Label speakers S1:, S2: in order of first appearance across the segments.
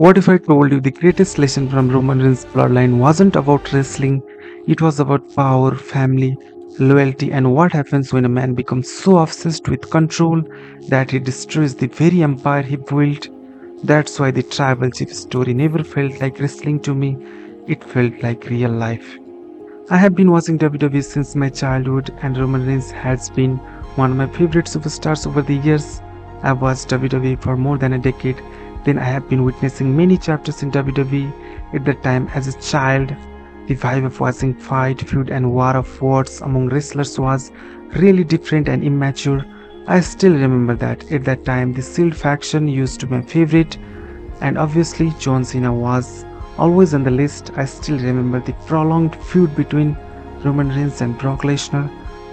S1: What if I told you the greatest lesson from Roman Reigns' bloodline wasn't about wrestling, it was about power, family, loyalty, and what happens when a man becomes so obsessed with control that he destroys the very empire he built? That's why the tribal chief story never felt like wrestling to me, it felt like real life. I have been watching WWE since my childhood, and Roman Reigns has been one of my favorite superstars over the years. I've watched WWE for more than a decade, then I have been witnessing many chapters in WWE. At that time, as a child, the vibe of watching fight, feud, and war of words among wrestlers was really different and immature. I still remember that at that time, the Shield faction used to be my favorite, and obviously John Cena was always on the list. I still remember the prolonged feud between Roman Reigns and Brock Lesnar.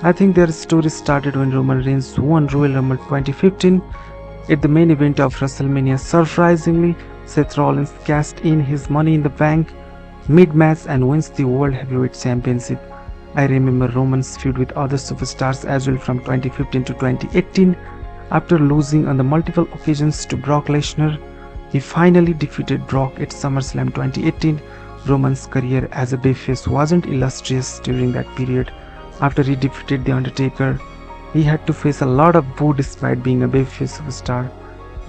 S1: I think their story started when Roman Reigns won Royal Rumble 2015 at the main event of WrestleMania. Surprisingly, Seth Rollins cashed in his Money in the Bank mid-match and wins the World Heavyweight Championship. I remember Roman's feud with other superstars as well from 2015 to 2018. After losing on the multiple occasions to Brock Lesnar, he finally defeated Brock at SummerSlam 2018. Roman's career as a babyface wasn't illustrious during that period. After he defeated The Undertaker, he had to face a lot of boo despite being a babyface superstar.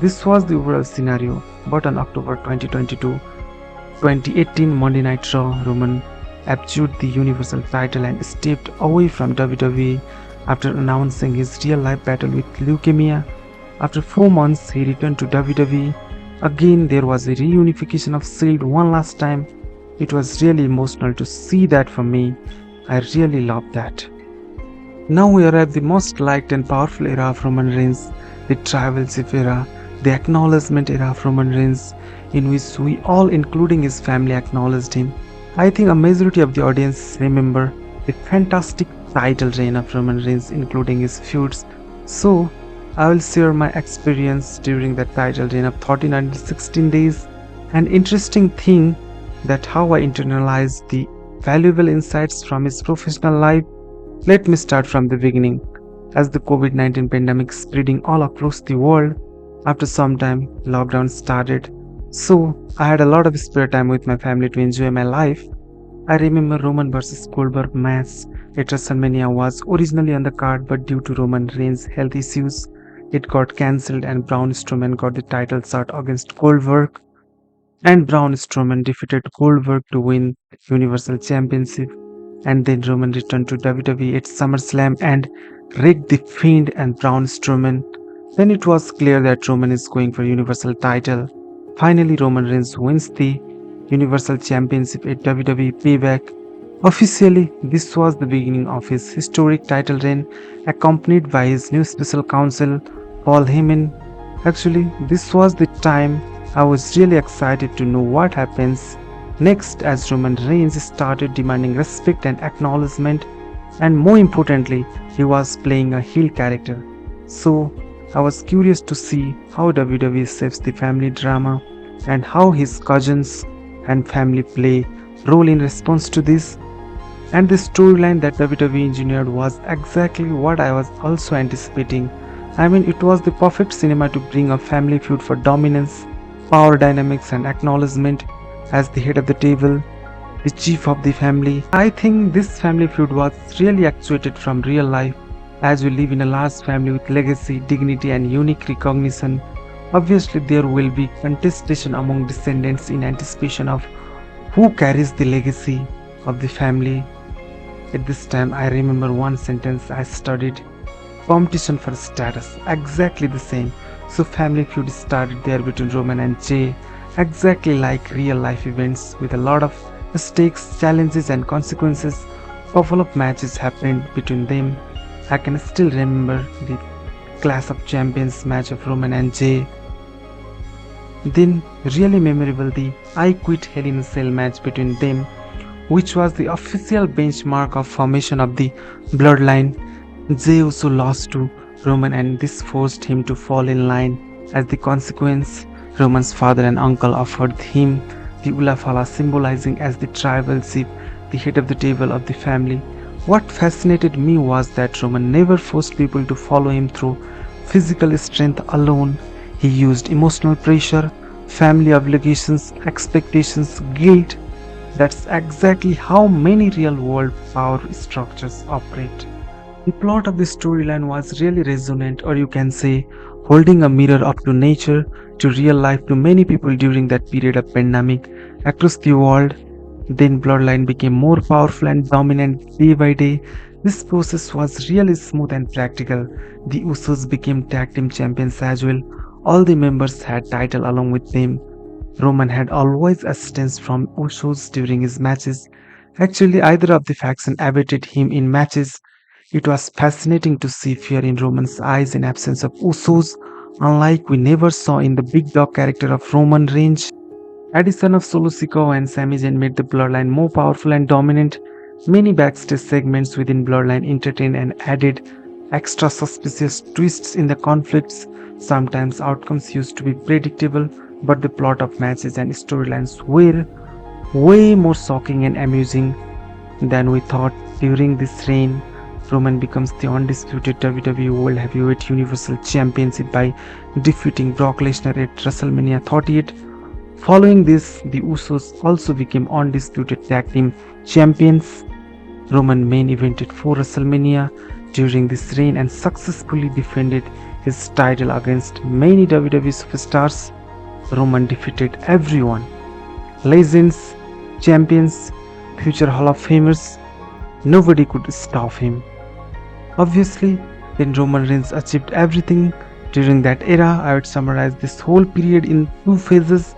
S1: This was the overall scenario, but on October 2018 Monday Night Raw, Roman abjured the Universal title and stepped away from WWE after announcing his real-life battle with leukemia. After 4 months, he returned to WWE. Again, there was a reunification of Shield one last time. It was really emotional to see that for me. I really loved that. Now we are at the most liked and powerful era of Roman Reigns, the tribal chief era, the acknowledgement era of Roman Reigns, in which we all, including his family, acknowledged him. I think a majority of the audience remember the fantastic title reign of Roman Reigns, including his feuds. So, I will share my experience during that title reign of 1316 days. An interesting thing that how I internalized the valuable insights from his professional life. Let me start from the beginning. As the COVID-19 pandemic spreading all across the world, after some time lockdown started, so I had a lot of spare time with my family to enjoy my life. I remember Roman vs Goldberg match at WrestleMania was originally on the card, but due to Roman Reigns' health issues, it got cancelled and Braun Strowman got the title shot against Goldberg, and Braun Strowman defeated Goldberg to win Universal Championship. And then Roman returned to WWE at SummerSlam and rigged the Fiend and Braun Strowman. Then it was clear that Roman is going for Universal title. Finally, Roman Reigns wins the Universal Championship at WWE Payback. Officially, this was the beginning of his historic title reign, accompanied by his new special counsel, Paul Heyman. Actually, this was the time I was really excited to know what happens next, as Roman Reigns started demanding respect and acknowledgement, and more importantly, he was playing a heel character. So, I was curious to see how WWE saves the family drama and how his cousins and family play role in response to this. And the storyline that WWE engineered was exactly what I was also anticipating. I mean, it was the perfect cinema to bring a family feud for dominance, power dynamics, and acknowledgement as the head of the table, the chief of the family. I think this family feud was really actuated from real life, as we live in a large family with legacy, dignity, and unique recognition. Obviously, there will be contestation among descendants in anticipation of who carries the legacy of the family. At this time, I remember one sentence I studied: competition for status. Exactly the same. So family feud started there between Roman and Jay, exactly like real life events with a lot of stakes, challenges, and consequences. Couple of matches happened between them. I can still remember the Clash of Champions match of Roman and Jay. Then, really memorable, the I Quit Hell in a Cell match between them, which was the official benchmark of formation of the Bloodline. Jay also lost to Roman, and this forced him to fall in line. As the consequence, Roman's father and uncle offered him the Ulafala, symbolizing as the tribal chief, the head of the table of the family. What fascinated me was that Roman never forced people to follow him through physical strength alone. He used emotional pressure, family obligations, expectations, guilt. That's exactly how many real world power structures operate. The plot of the storyline was really resonant, or you can say, holding a mirror up to nature, to real life to many people during that period of pandemic across the world. Then Bloodline became more powerful and dominant day by day. This process was really smooth and practical. The Usos became tag team champions as well. All the members had title along with them. Roman had always assistance from Usos during his matches. Actually, either of the faction awaited him in matches. It was fascinating to see fear in Roman's eyes in absence of Usos, unlike we never saw in the big dog character of Roman Reigns. Addition of Solo Sikoa and Sami Zayn made the Bloodline more powerful and dominant. Many backstage segments within Bloodline entertained and added extra suspicious twists in the conflicts. Sometimes outcomes used to be predictable, but the plot of matches and storylines were way more shocking and amusing than we thought. During this reign, Roman becomes the undisputed WWE World Heavyweight Universal Championship by defeating Brock Lesnar at WrestleMania 38. Following this, the Usos also became undisputed tag team champions. Roman main evented for WrestleMania during this reign and successfully defended his title against many WWE superstars. Roman defeated everyone, legends, champions, future Hall of Famers. Nobody could stop him. Obviously, then Roman Reigns achieved everything during that era. I would summarize this whole period in two phases.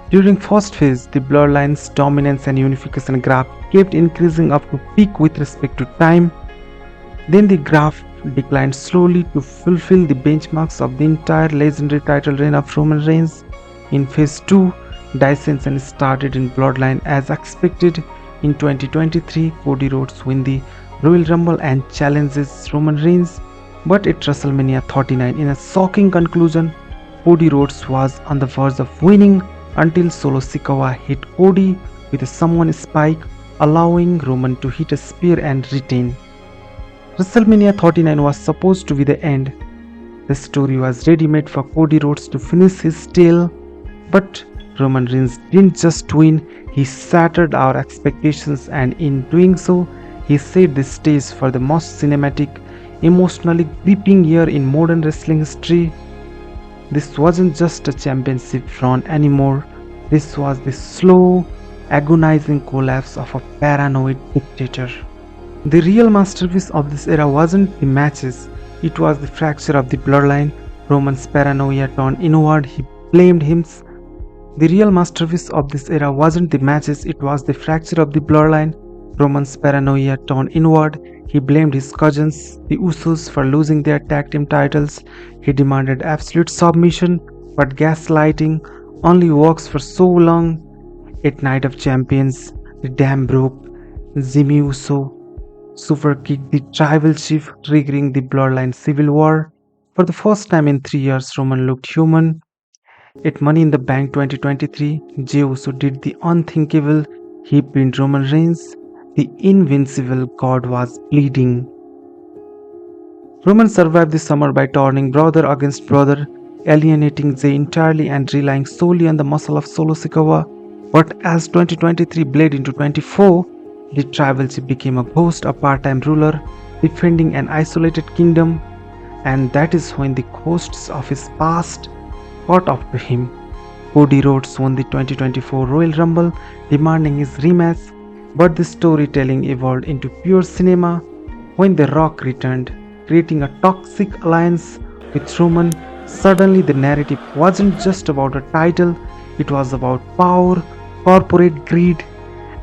S1: During first phase, the Bloodline's dominance and unification graph kept increasing up to peak with respect to time. Then the graph declined slowly to fulfill the benchmarks of the entire legendary title reign of Roman Reigns. In phase 2, dissension started in Bloodline as expected. In 2023, Cody Rhodes wins the Royal Rumble and challenges Roman Reigns, but at WrestleMania 39, in a shocking conclusion, Cody Rhodes was on the verge of winning until Solo Sikoa hit Cody with a summon spike, allowing Roman to hit a spear and retain. WrestleMania 39 was supposed to be the end. The story was ready-made for Cody Rhodes to finish his tale, but Roman Reigns didn't just win, he shattered our expectations, and in doing so, he set the stage for the most cinematic, emotionally gripping year in modern wrestling history. This wasn't just a championship run anymore, this was the slow, agonizing collapse of a paranoid dictator. The real masterpiece of this era wasn't the matches, it was the fracture of the bloodline. Roman's paranoia turned inward, he blamed him. The real masterpiece of this era wasn't the matches, it was the fracture of the bloodline. Roman's paranoia turned inward, he blamed his cousins, the Usos, for losing their tag team titles. He demanded absolute submission, but gaslighting only works for so long. At Night of Champions, the dam broke. Jimmy Uso super kicked the tribal chief, triggering the bloodline civil war. For the first time in 3 years, Roman looked human. At Money in the Bank 2023, Jey Uso did the unthinkable. He pinned Roman Reigns. The invincible god was bleeding. Roman survived the summer by turning brother against brother, alienating Jey entirely and relying solely on the muscle of Solo Sikoa. But as 2023 bled into 24, the tribal chief became a ghost, a part-time ruler, defending an isolated kingdom, and that is when the ghosts of his past caught up to him. Cody Rhodes won the 2024 Royal Rumble, demanding his rematch, but the storytelling evolved into pure cinema when The Rock returned, creating a toxic alliance with Roman. Suddenly the narrative wasn't just about a title, it was about power, corporate greed,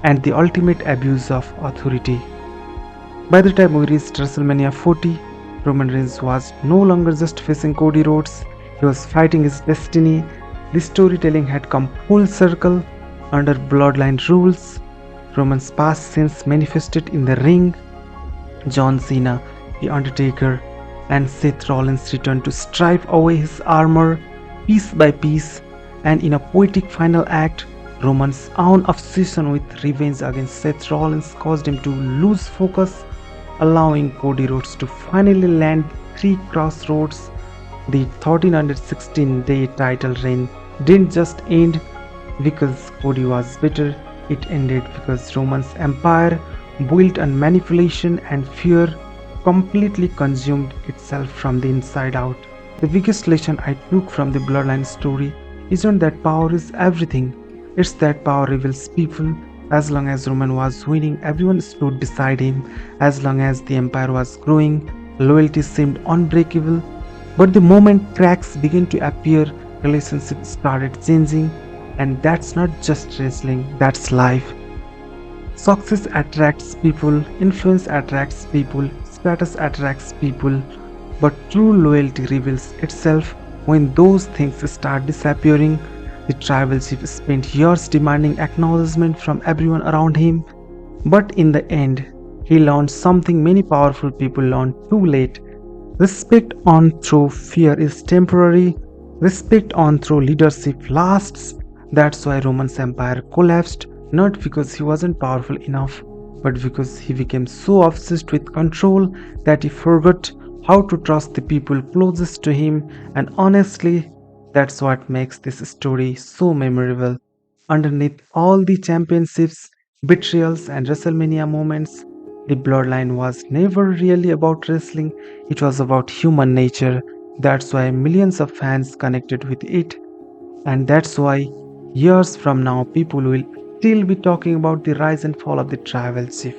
S1: and the ultimate abuse of authority. By the time we reached WrestleMania 40, Roman Reigns was no longer just facing Cody Rhodes, he was fighting his destiny. The storytelling had come full circle under bloodline rules. Roman's past sins manifested in the ring. John Cena, The Undertaker, and Seth Rollins returned to stripe away his armor piece by piece, and in a poetic final act, Roman's own obsession with revenge against Seth Rollins caused him to lose focus, allowing Cody Rhodes to finally land 3 Crossroads. The 1316-day title reign didn't just end because Cody was bitter, it ended because Roman's empire, built on manipulation and fear, completely consumed itself from the inside out. The biggest lesson I took from the Bloodline story isn't that power is everything, it's that power reveals people. As long as Roman was winning, everyone stood beside him. As long as the empire was growing, loyalty seemed unbreakable. But the moment cracks began to appear, relationships started changing, and that's not just wrestling, that's life. Success attracts people, influence attracts people, status attracts people, but true loyalty reveals itself when those things start disappearing. The tribal chief spent years demanding acknowledgement from everyone around him, but in the end, he learned something many powerful people learned too late. Respect earned through fear is temporary, respect earned through leadership lasts. That's why Roman's empire collapsed, not because he wasn't powerful enough, but because he became so obsessed with control that he forgot how to trust the people closest to him. And honestly, that's what makes this story so memorable. Underneath all the championships, betrayals, and WrestleMania moments, the Bloodline was never really about wrestling, it was about human nature. That's why millions of fans connected with it, and that's why years from now people will still be talking about the rise and fall of the tribal chief.